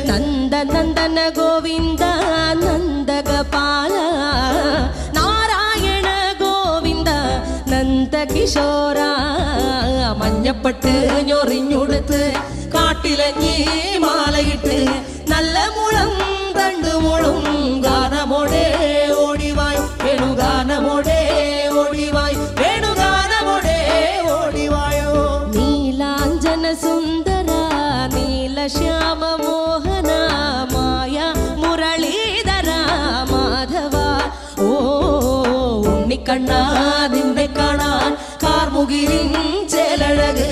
നന്ദനന്ദന ഗോവിന്ദ നന്ദഗോപാല നാരായണ ഗോവിന്ദ നന്ദകിശോര മഞ്ഞപ്പെട്ട് ഞൊറിഞ്ഞുടുത്ത് കാട്ടിലഞ്ഞി മാലയിട്ട് നല്ല മുളം തണ്ടുമുളും ഗാനമോടെ ഓടിവായ് വേണുഗാനമോടെ ഓടിവായ് വേണുഗാനമോടെ ഓടിവായോ നീലാഞ്ജന സുന്ദര നീലശ്യാമ മോഹന മായ മുരളീധര മാധവ ഓ ഉണ്ണിക്കണ്ണ നിന്നെ കാണാൻ കാർമുകിലിൻ ചേലഴക്